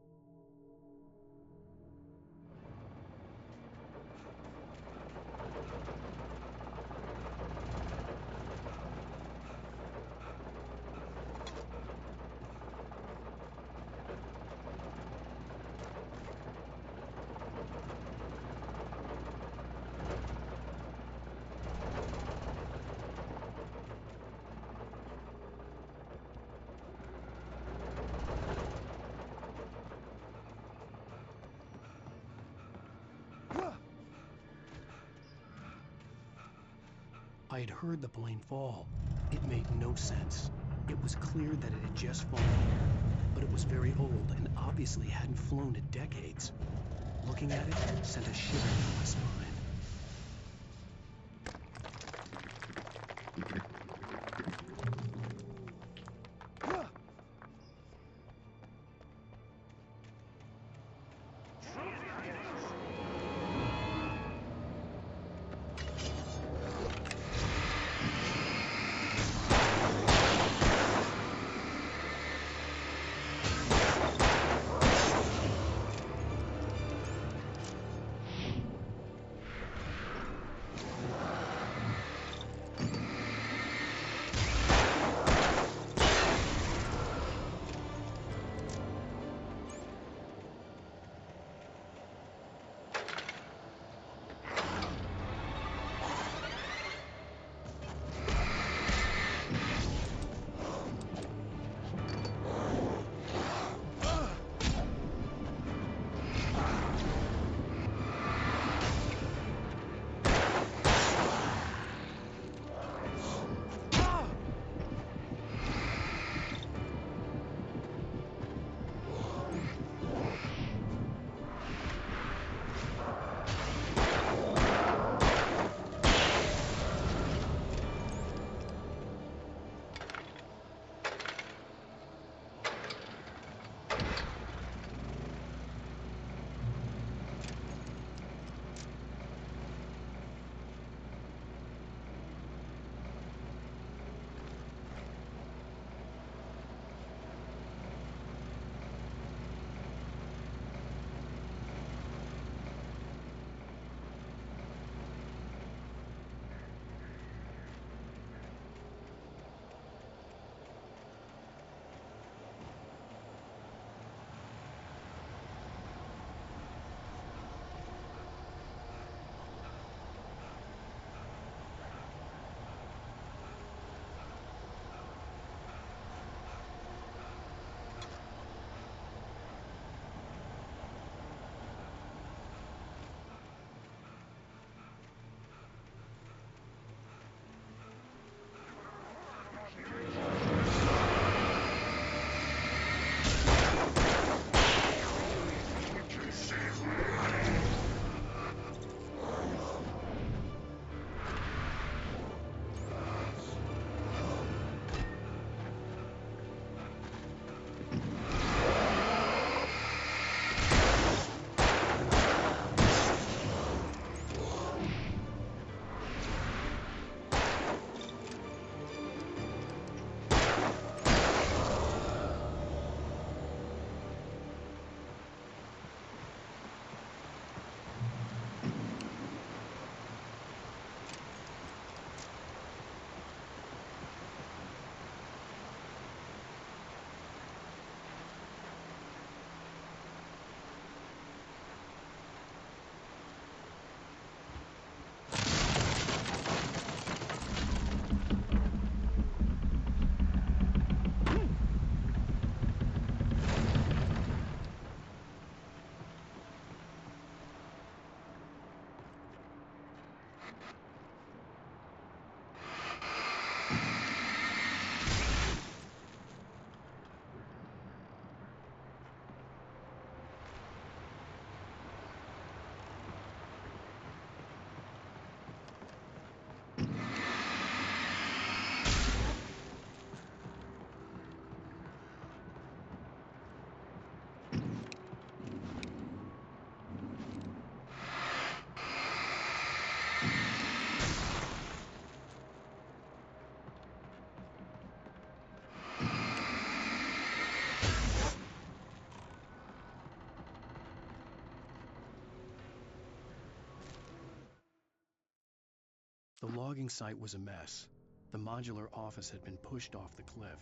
Speaker 3: I had heard the plane fall. It made no sense. It was clear that it had just fallen, but it was very old and obviously hadn't flown in decades. Looking at it sent a shiver down my spine. The logging site was a mess. The modular office had been pushed off the cliff.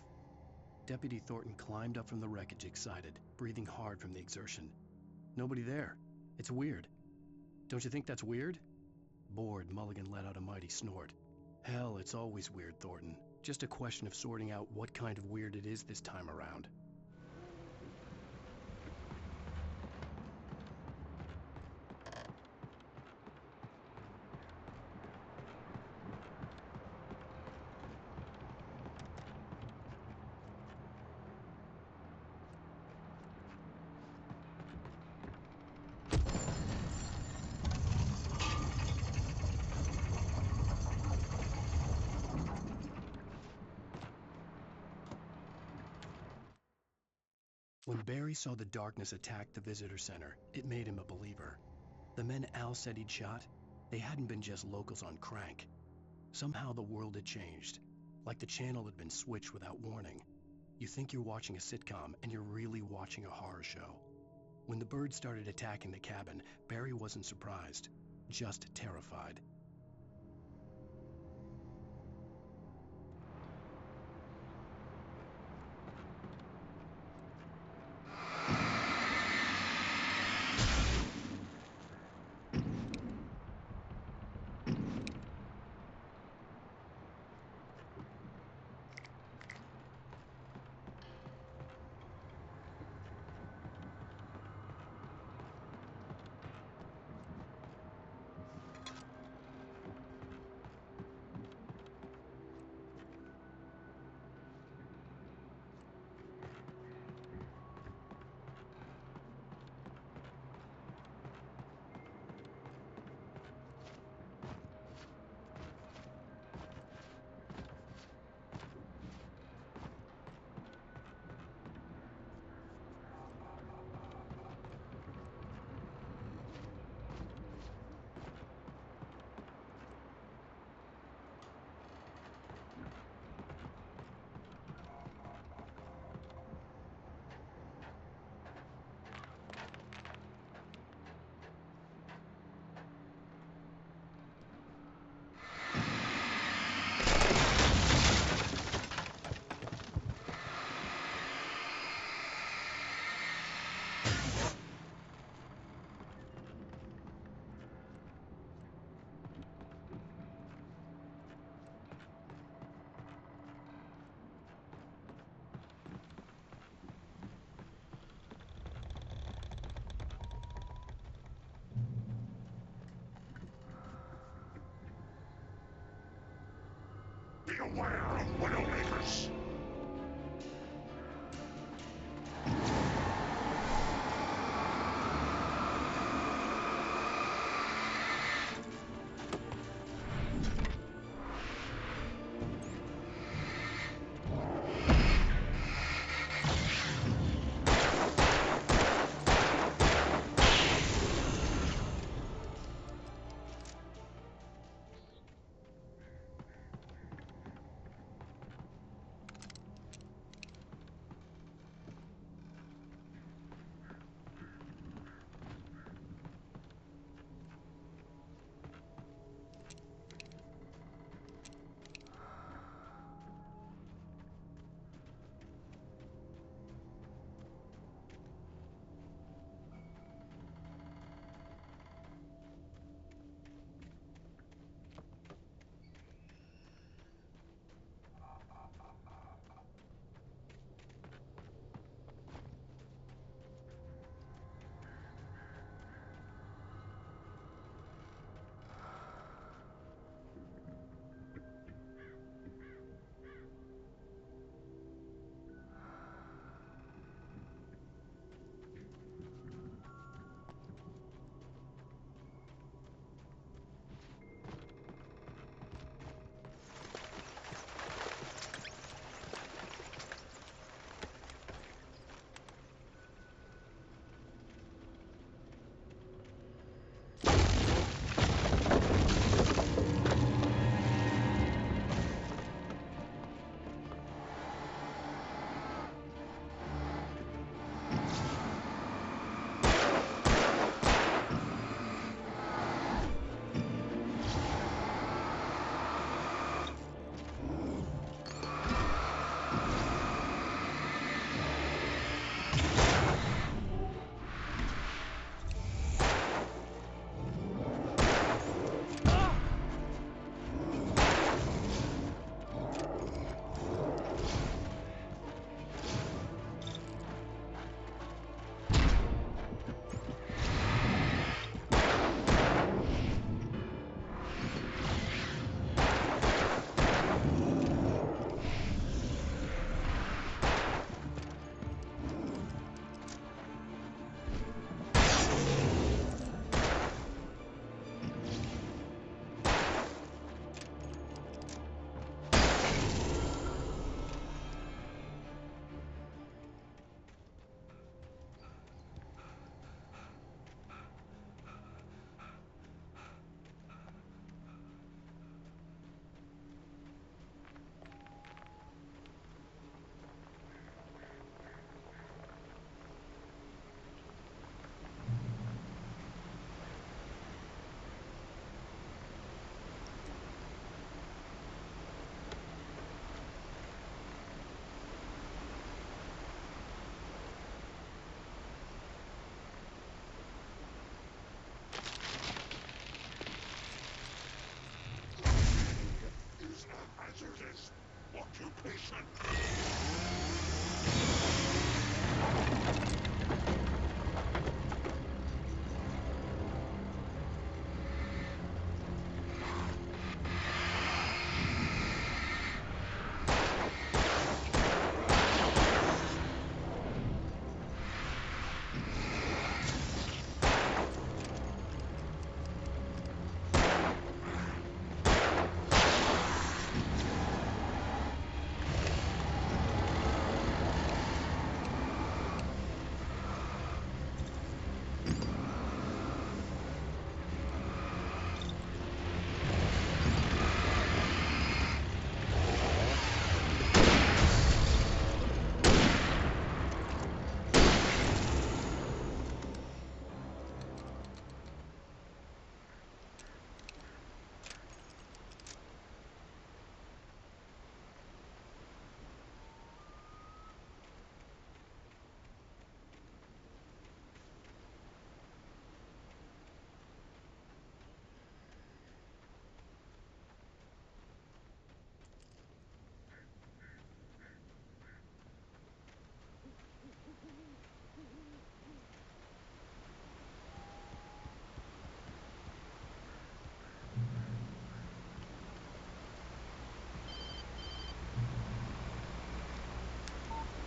Speaker 3: Deputy Thornton climbed up from the wreckage excited, breathing hard from the exertion. Nobody there. It's weird. Don't you think that's weird? Bored, Mulligan let out a mighty snort. Hell, it's always weird, Thornton. Just a question of sorting out what kind of weird it is this time around. When Barry saw the darkness attack the visitor center, it made him a believer. The men Al said he'd shot, they hadn't been just locals on crank. Somehow the world had changed, like the channel had been switched without warning. You think you're watching a sitcom, and you're really watching a horror show. When the birds started attacking the cabin, Barry wasn't surprised, just terrified.
Speaker 18: Beware of Widowmakers!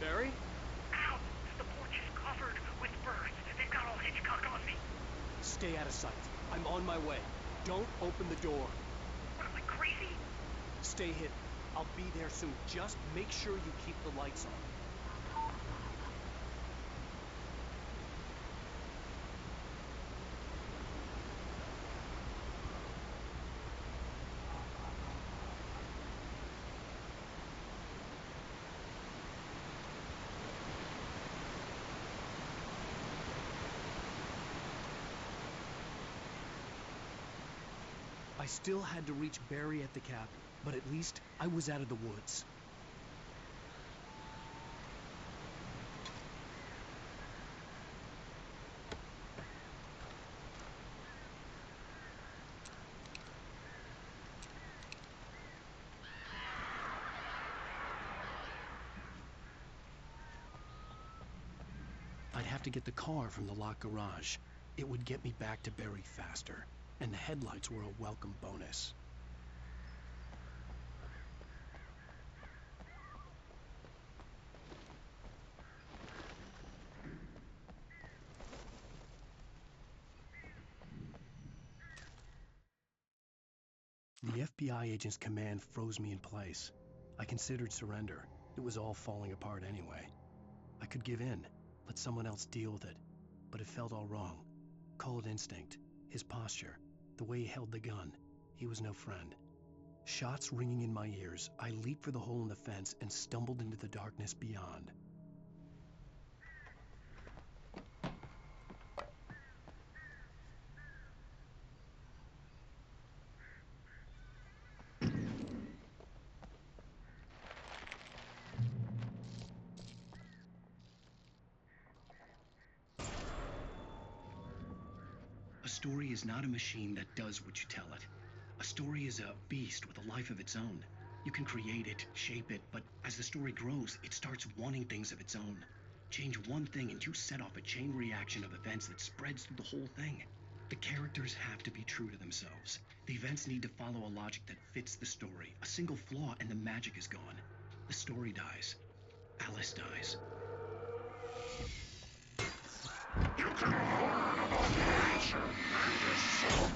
Speaker 3: Barry?
Speaker 12: Ow! The porch is covered with birds. They've got all Hitchcock on me.
Speaker 3: Stay out of sight. I'm on my way. Don't open the door.
Speaker 12: What am I, crazy?
Speaker 3: Stay hidden. I'll be there soon. Just make sure you keep the lights on. I still had to reach Barry at the cabin, but at least I was out of the woods. I'd have to get the car from the locked garage. It would get me back to Barry faster. And the headlights were a welcome bonus. The FBI agent's command froze me in place. I considered surrender. It was all falling apart anyway. I could give in, let someone else deal with it, but it felt all wrong. Call it instinct, his posture, the way he held the gun. He was no friend. Shots ringing in my ears, I leaped for the hole in the fence and stumbled into the darkness beyond. A story is not a machine that does what you tell it. A story is a beast with a life of its own. You can create it, shape it, but as the story grows, it starts wanting things of its own. Change one thing and you set off a chain reaction of events that spreads through the whole thing. The characters have to be true to themselves. The events need to follow a logic that fits the story. A single flaw and the magic is gone. The story dies. Alice dies.
Speaker 18: You can hold the answer and the soul.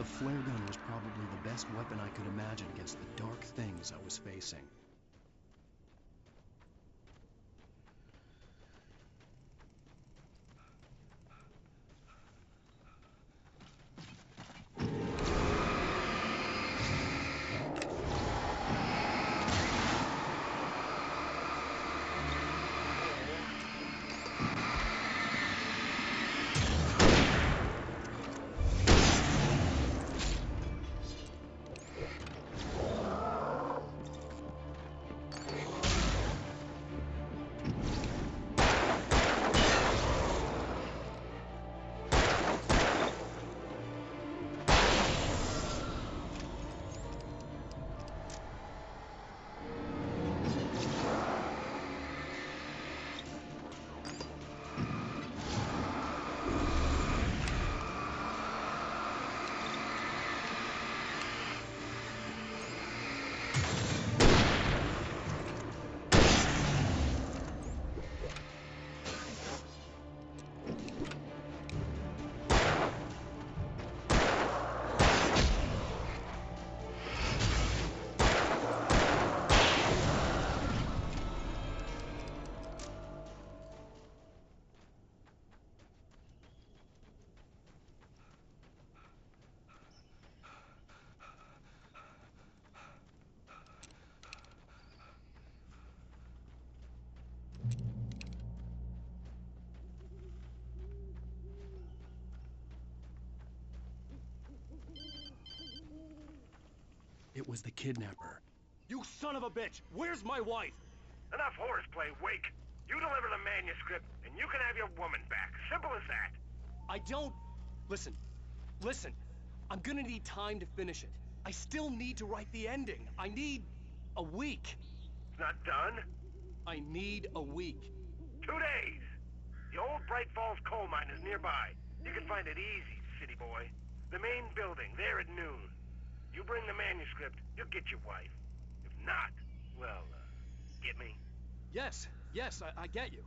Speaker 3: flare gun was probably the best weapon I could imagine against the dark things I was facing. It was the kidnapper.
Speaker 20: You son of a bitch! Where's my wife?
Speaker 12: Enough horseplay, Wake. You deliver the manuscript, and you can have your woman back. Simple as that.
Speaker 3: I don't... Listen. I'm gonna need time to finish it. I still need to write the ending. I need a week.
Speaker 12: It's not done?
Speaker 3: I need a week.
Speaker 12: 2 days. The old Bright Falls coal mine is nearby. You can find it easy, city boy. The main building, there at noon. You bring the manuscript, you'll get your wife. If not, well, get me?
Speaker 3: Yes, I get you.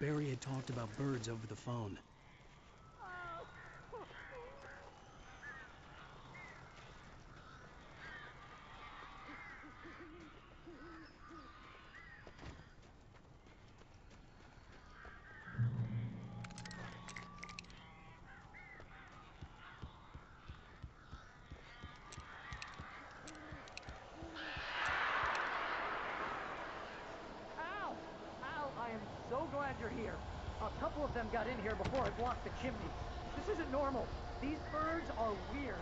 Speaker 3: Barry had talked about birds over the phone.
Speaker 14: I am so glad you're here. A couple of them got in here before I blocked the chimney. This isn't normal. These birds are weird.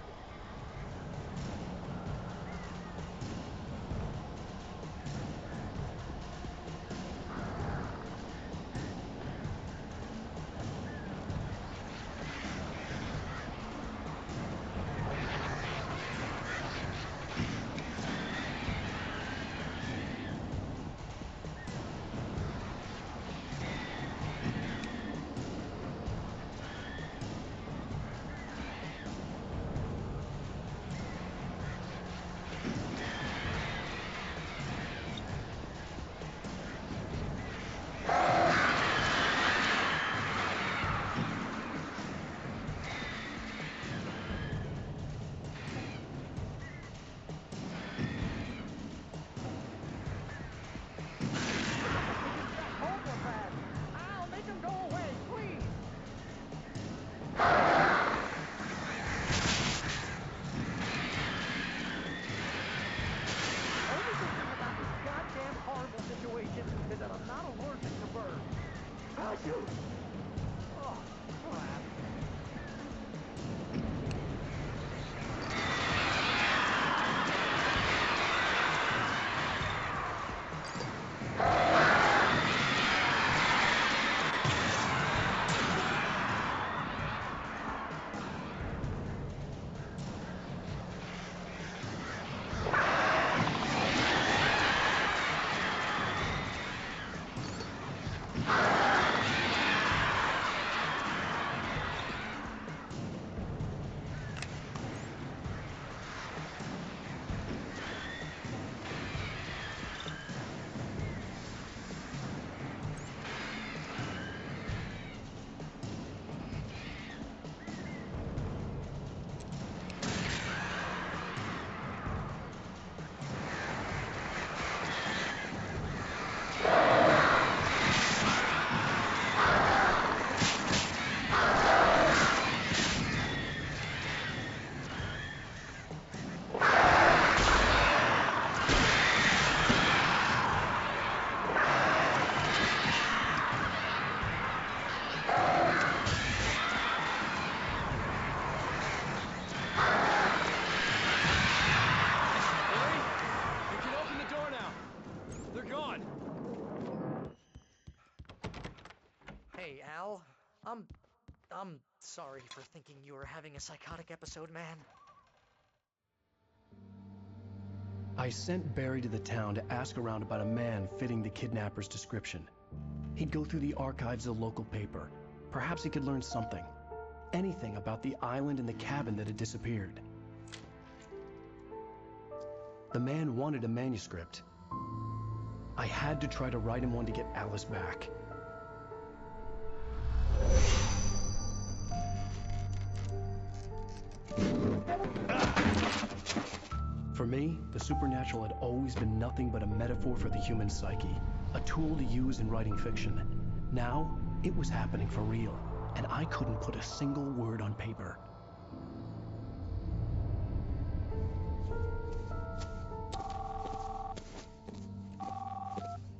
Speaker 14: Oh, crap. Hey, Al. I'm sorry for thinking you were having a psychotic episode, man.
Speaker 3: I sent Barry to the town to ask around about a man fitting the kidnapper's description. He'd go through the archives of the local paper. Perhaps he could learn something. Anything about the island and the cabin that had disappeared. The man wanted a manuscript. I had to try to write him one to get Alice back. For me, the supernatural had always been nothing but a metaphor for the human psyche, a tool to use in writing fiction. Now, it was happening for real, and I couldn't put a single word on paper.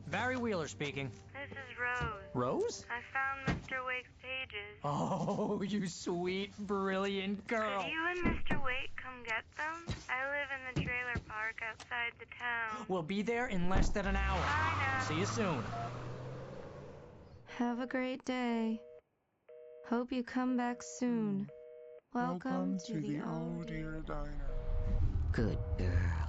Speaker 14: Barry Wheeler speaking.
Speaker 21: This is Rose.
Speaker 14: Rose?
Speaker 21: I found Mr. Wake's pages.
Speaker 14: Oh, you sweet, brilliant girl.
Speaker 21: Could you and Mr. Wake come get them? I live in the trailer park outside the town.
Speaker 14: We'll be there in less than an hour.
Speaker 21: Bye now.
Speaker 14: See you soon.
Speaker 4: Have a great day. Hope you come back soon. Welcome to the Oh Dear
Speaker 22: Diner.
Speaker 11: Good girl.